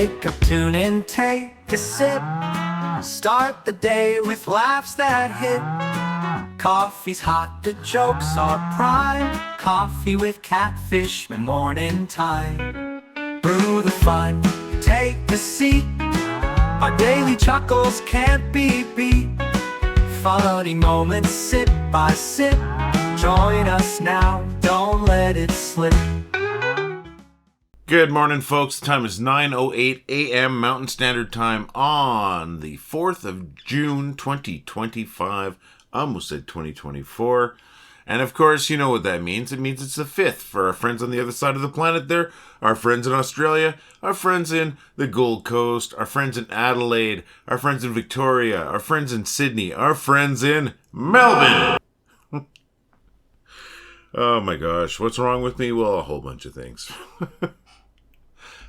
wake up, tune in, take a sip. Start the day with laughs that hit. Coffee's hot, the jokes are prime. Coffee with Catfishman, morning time. Brew the fun, take a seat. Our daily chuckles can't be beat. Funny moments, sip by sip. Join us now, don't let it slip. Good morning, folks. The time is 9:08 a.m. Mountain Standard Time on the 4th of June, 2025. I almost said 2024. And of course, you know what that means. It means it's the 5th for our friends on the other side of the planet there, our friends in Australia, our friends in the Gold Coast, our friends in Adelaide, our friends in Victoria, our friends in Sydney, our friends in Melbourne. Oh my gosh, what's wrong with me? Well, a whole bunch of things.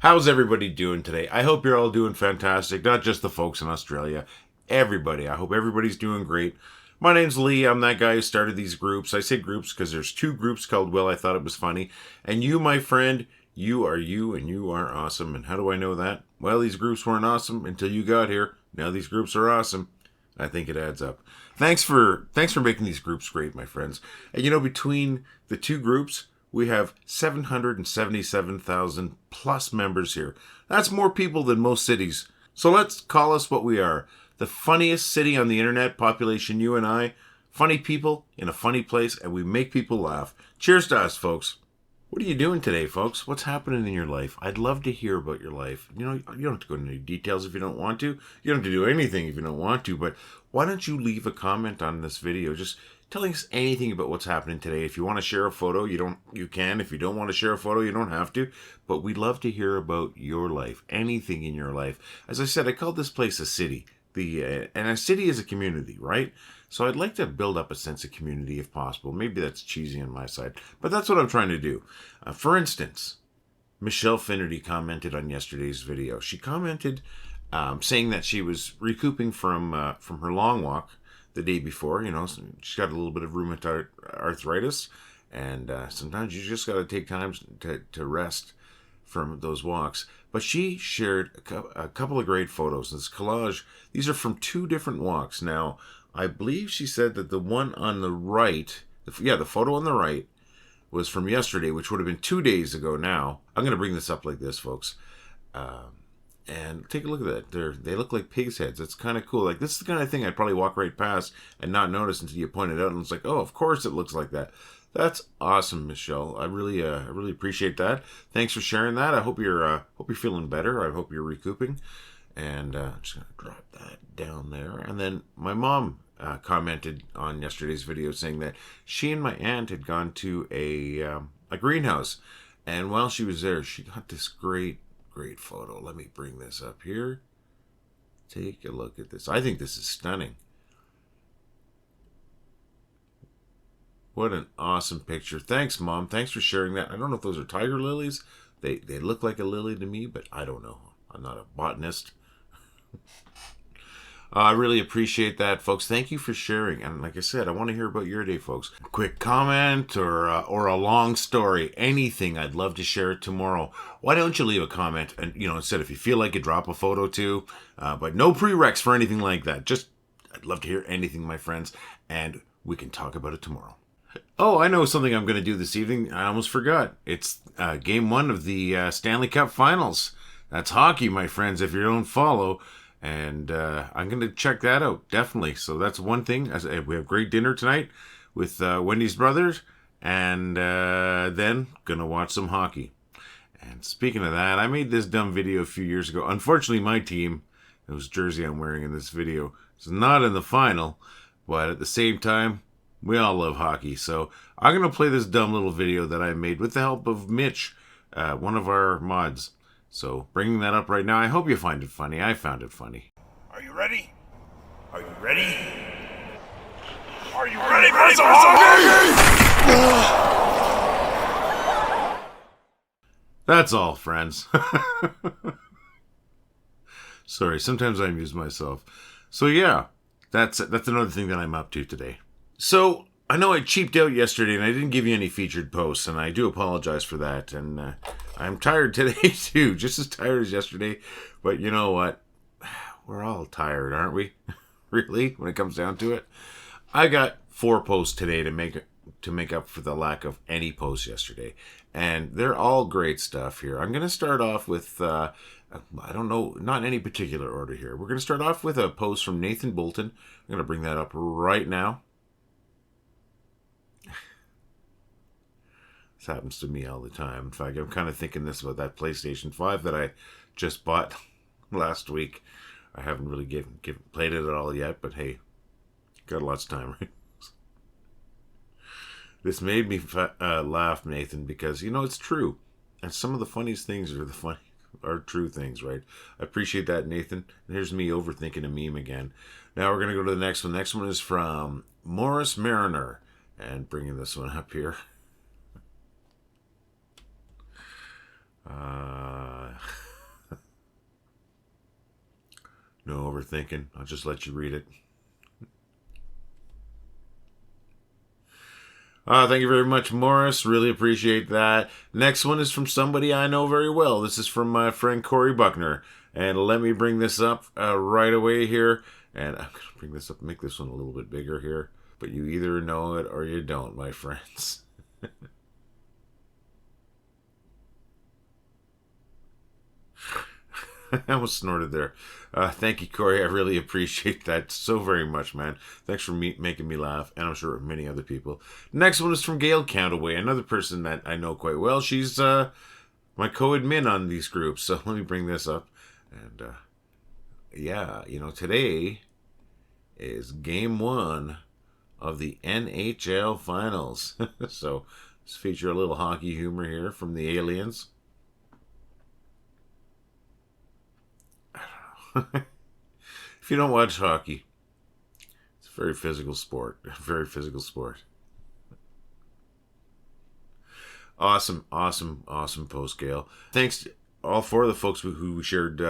How's everybody doing today? I hope you're all doing fantastic. Not just the folks in Australia. Everybody. I hope everybody's doing great. My name's Lee. I'm that guy who started these groups. I say groups because there's two groups called Well, I Thought It Was Funny. And you, my friend, you are you and you are awesome. And how do I know that? Well, these groups weren't awesome until you got here. Now these groups are awesome. I think it adds up. Thanks for making these groups great, my friends. And you know, between the two groups, we have 777,000 plus members here. That's more people than most cities. So let's call us what we are. The funniest city on the internet, population you and I. Funny people in a funny place, and we make people laugh. Cheers to us, folks. What are you doing today, folks? What's happening in your life? I'd love to hear about your life. You know, you don't have to go into any details if you don't want to. You don't have to do anything if you don't want to, but why don't you leave a comment on this video just telling us anything about what's happening today. If you want to share a photo, you can. If you don't want to share a photo, you don't have to. But we'd love to hear about your life, anything in your life. As I said, I called this place a city. And a city is a community, right? So I'd like to build up a sense of community if possible. Maybe that's cheesy on my side, but that's what I'm trying to do. For instance, Michelle Finnerty commented on yesterday's video. She commented saying that she was recouping from her long walk the day before. You know, she's got a little bit of rheumatoid arthritis, and sometimes you just got to take time to rest from those walks. But she shared a couple of great photos. This collage, these are from two different walks. Now, I believe she said that the one on the right, the photo on the right was from yesterday, which would have been 2 days ago now. I'm going to bring this up like this, folks. And take a look at that. They look like pig's heads. It's kind of cool. Like, this is the kind of thing I'd probably walk right past and not notice until you point it out. And it's like, oh, of course it looks like that. That's awesome, Michelle. I really appreciate that. Thanks for sharing that. I hope you're feeling better. I hope you're recouping. And I'm just gonna drop that down there. And then my mom commented on yesterday's video saying that she and my aunt had gone to a greenhouse, and while she was there, she got this great photo. Let me bring this up here. Take a look at this. I think this is stunning. What an awesome picture. Thanks, Mom. Thanks for sharing that. I don't know if those are tiger lilies. They look like a lily to me, but I don't know. I'm not a botanist. I really appreciate that, folks. Thank you for sharing. And like I said, I want to hear about your day, folks. Quick comment or a long story. Anything. I'd love to share it tomorrow. Why don't you leave a comment? And, you know, instead, if you feel like it, drop a photo too. But no prereqs for anything like that. Just, I'd love to hear anything, my friends. And we can talk about it tomorrow. Oh, I know something I'm going to do this evening. I almost forgot. It's game 1 of the Stanley Cup Finals. That's hockey, my friends, if you don't follow. And I'm going to check that out, definitely. So that's one thing. We have great dinner tonight with Wendy's brothers. And then going to watch some hockey. And speaking of that, I made this dumb video a few years ago. Unfortunately, my team, whose jersey I'm wearing in this video, is not in the final. But at the same time, we all love hockey. So I'm going to play this dumb little video that I made with the help of Mitch, one of our mods. So bringing that up right now. I hope you find it funny. I found it funny. Are you ready? Are you ready? Are you ready for some hockey? That's all, friends. Sorry, sometimes I amuse myself. So yeah, that's another thing that I'm up to today. So I know I cheaped out yesterday and I didn't give you any featured posts, and I do apologize for that. And I'm tired today too, just as tired as yesterday. But you know what? We're all tired, aren't we? Really, when it comes down to it. I got 4 posts today to make up for the lack of any posts yesterday, and they're all great stuff here. I'm going to start off with I don't know, not in any particular order here. We're going to start off with a post from Nathan Boulton. I'm going to bring that up right now. This happens to me all the time. In fact, I'm kind of thinking this about that PlayStation 5 that I just bought last week. I haven't really played it at all yet, but hey, got lots of time, right? This made me laugh, Nathan, because, you know, it's true. And some of the funniest things are true things, right? I appreciate that, Nathan. And here's me overthinking a meme again. Now we're going to go to the next one. The next one is from Mariner. And bringing this one up here. No overthinking. I'll just let you read it. Thank you very much, Morris. Really appreciate that. Next one is from somebody I know very well. This is from my friend Corey Buckner. And let me bring this up right away here. And I'm going to bring this up, make this one a little bit bigger here. But you either know it or you don't, my friends. I almost snorted there. Thank you, Corey. I really appreciate that so very much, man. Thanks for making me laugh, and I'm sure many other people. Next one is from Gail Countaway, another person that I know quite well. She's my co-admin on these groups, so let me bring this up. And yeah, you know, today is game 1 of the NHL Finals. So let's feature a little hockey humor here from the aliens. If you don't watch hockey, it's a very physical sport. Very physical sport. Awesome post, Gail. Thanks to all 4 of the folks who shared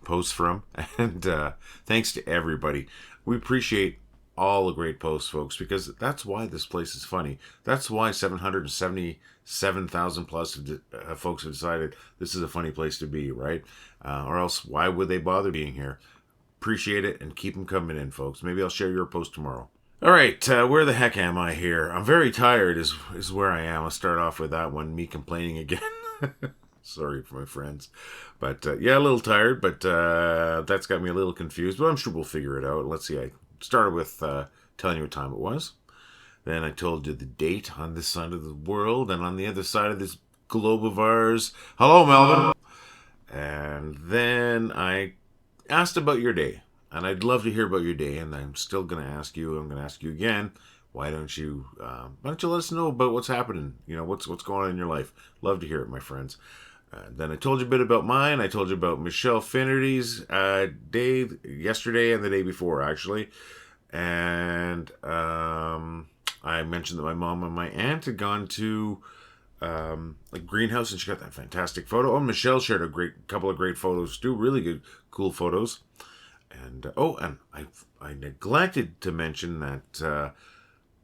posts from, and thanks to everybody. We appreciate all the great posts, folks, because that's why this place is funny. That's why 777,000 plus folks have decided this is a funny place to be, right? Or else, why would they bother being here? Appreciate it, and keep them coming in, folks. Maybe I'll share your post tomorrow. All right, where the heck am I here? I'm very tired is where I am. I'll start off with that one, me complaining again. Sorry for my friends. But, yeah, a little tired, but that's got me a little confused. But I'm sure we'll figure it out. Let's see, I started with telling you what time it was. Then I told you the date on this side of the world, and on the other side of this globe of ours. Hello, Melbourne. And then I asked about your day, and I'd love to hear about your day. And I'm still going to ask you. I'm going to ask you again. Why don't you let us know about what's happening? You know, what's going on in your life? Love to hear it, my friends. Then I told you a bit about mine. I told you about Michelle Finnerty's day yesterday and the day before, actually. And I mentioned that my mom and my aunt had gone to a greenhouse, and she got that fantastic photo. Oh, Michelle shared a couple of great photos too, really good, cool photos. And and I neglected to mention that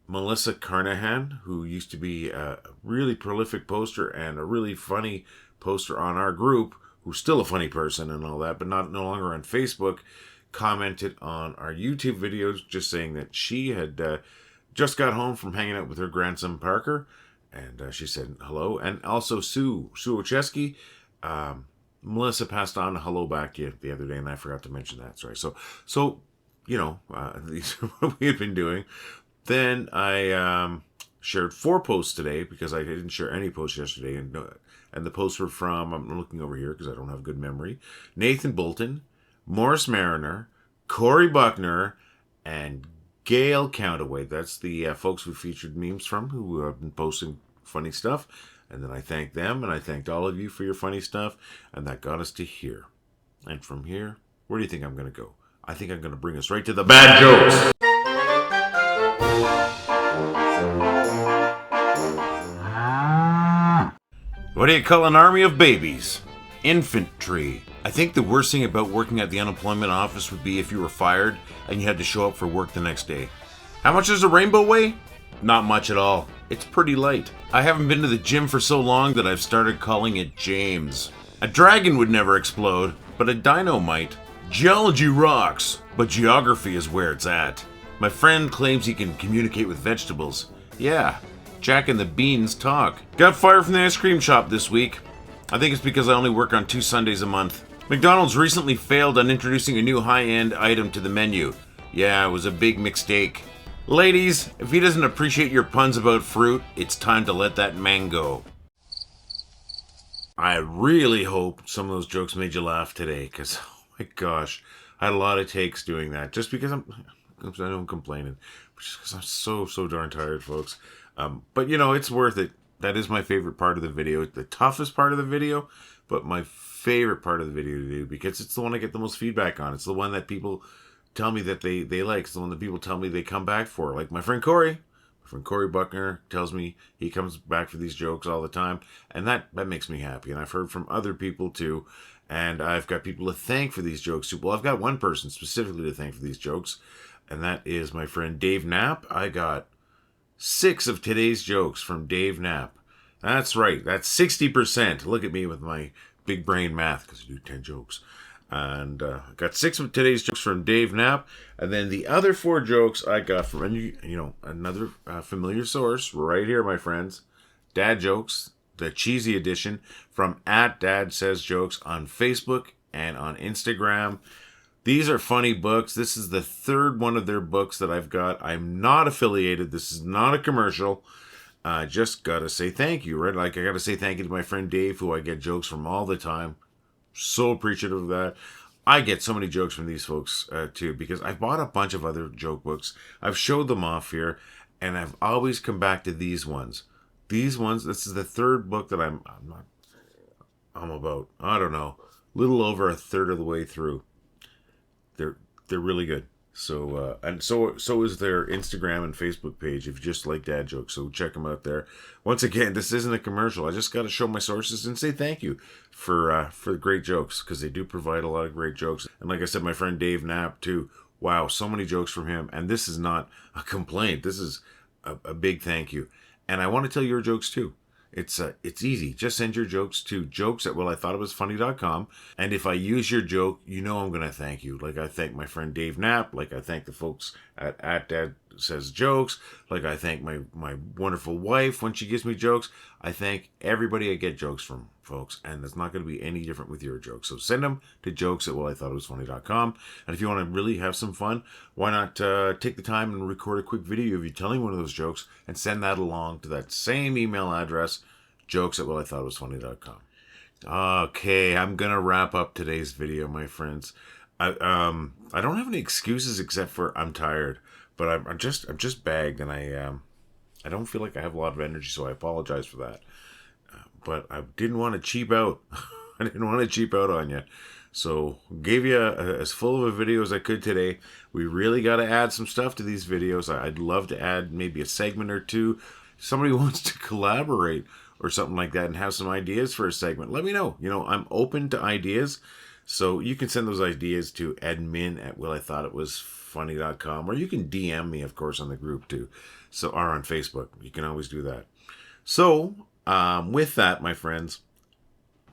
Melissa Carnahan, who used to be a really prolific poster and a really funny poster on our group, who's still a funny person and all that, but no longer on Facebook, commented on our YouTube videos, just saying that she had just got home from hanging out with her grandson Parker, and she said hello. And also Sue Ocheski, Melissa passed on a hello back to you the other day, and I forgot to mention that. Sorry. So you know, these are what we had been doing. Then I shared 4 posts today because I didn't share any posts yesterday, and the posts were from, I'm looking over here because I don't have good memory, Nathan Boulton, Morris Mariner, Corey Buckner, and Gail Countaway. That's the folks we featured memes from, who have been posting funny stuff. And then I thanked them, and I thanked all of you for your funny stuff, and that got us to here. And from here, where do you think I'm going to go? I think I'm going to bring us right to the bad jokes. What do you call an army of babies? Infantry. I think the worst thing about working at the unemployment office would be if you were fired and you had to show up for work the next day. How much does a rainbow weigh? Not much at all. It's pretty light. I haven't been to the gym for so long that I've started calling it James. A dragon would never explode, but a dino might. Geology rocks, but geography is where it's at. My friend claims he can communicate with vegetables. Yeah, Jack and the Beans talk. Got fired from the ice cream shop this week. I think it's because I only work on 2 Sundays a month. McDonald's recently failed on introducing a new high-end item to the menu. Yeah, it was a big mistake. Ladies, if he doesn't appreciate your puns about fruit, it's time to let that man go. I really hope some of those jokes made you laugh today, because, oh my gosh, I had a lot of takes doing that. Just because I know I'm complaining, but just because I'm so darn tired, folks. But, you know, it's worth it. That is my favorite part of the video. It's the toughest part of the video, but my favorite part of the video to do, because it's the one I get the most feedback on. It's the one that people tell me that they like. It's the one that people tell me they come back for. Like my friend Corey. My friend Corey Buckner tells me he comes back for these jokes all the time. And that makes me happy. And I've heard from other people too. And I've got people to thank for these jokes too. Well, I've got one person specifically to thank for these jokes. And that is my friend Dave Knapp. I got 6 of today's jokes from Dave Knapp. That's right. That's 60%. Look at me with my big brain math, because I do 10 jokes. And got 6 of today's jokes from Dave Knapp. And then the other 4 jokes I got from, another familiar source right here, my friends. Dad Jokes, the cheesy edition from @DadSaysJokes on Facebook and on Instagram. These are funny books. This is the 3rd one of their books that I've got. I'm not affiliated. This is not a commercial. Just got to say thank you, right? Like, I got to say thank you to my friend Dave, who I get jokes from all the time. So appreciative of that. I get so many jokes from these folks too, because I've bought a bunch of other joke books. I've showed them off here, and I've always come back to these ones. These ones, this is the 3rd book that I'm about, I don't know, little over a third of the way through. They're really good. So so is their Instagram and Facebook page if you just like dad jokes. So check them out there. Once again, this isn't a commercial. I just got to show my sources and say thank you for great jokes, because they do provide a lot of great jokes. And like I said, my friend Dave Knapp too. Wow, so many jokes from him. And this is not a complaint. This is a big thank you. And I want to tell your jokes too. It's easy. Just send your jokes to jokes@wellithoughitwasfunny.com. And if I use your joke, you know I'm going to thank you. Like I thank my friend Dave Knapp. Like I thank the folks at Dad Says Jokes. Like I thank my wonderful wife when she gives me jokes. I thank everybody I get jokes from, folks. And it's not going to be any different with your jokes. So send them to jokes@wellithoughitwasfunny.com. And if you want to really have some fun, why not take the time and record a quick video of you telling one of those jokes and send that along to that same email address, jokes@wellithoughitwasfunny.com. Okay, I'm gonna wrap up today's video, my friends. I don't have any excuses except for I'm tired, but I'm just bagged, and I don't feel like I have a lot of energy, so I apologize for that. But I didn't want to cheap out. I didn't want to cheap out on you, so gave you as full of a video as I could today. We really got to add some stuff to these videos. I'd love to add maybe a segment or two. If somebody wants to collaborate or something like that and have some ideas for a segment, let me know. You know, I'm open to ideas, so you can send those ideas to admin@wellithoughitwasfunny.com, or you can DM me, of course, on the group too, or on Facebook. You can always do that. So with that, my friends,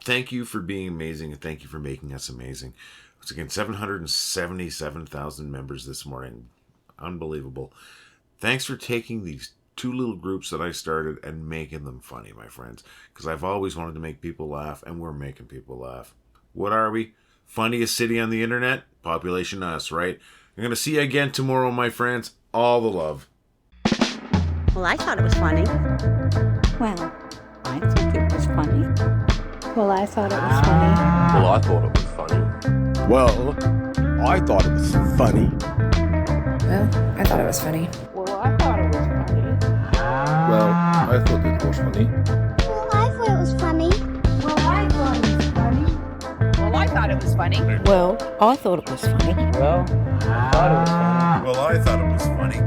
thank you for being amazing, and thank you for making us amazing. Once again, 777,000 members this morning. Unbelievable. Thanks for taking these 2 little groups that I started and making them funny, my friends. Because I've always wanted to make people laugh, and we're making people laugh. What are we? Funniest city on the internet? Population us, right? I'm going to see you again tomorrow, my friends. All the love. Well, I thought it was funny. Well, I think it was funny. Well, I thought it was funny. Well, I thought it was funny. Well, I thought it was funny. Well, I thought it was funny. Well, I thought it was funny. Well, I thought it was funny. Well, I thought it was funny. Well, I thought it was funny. Well, I thought it was funny. Well, I thought it was funny. Well, I thought it was funny. Well, I thought it was funny.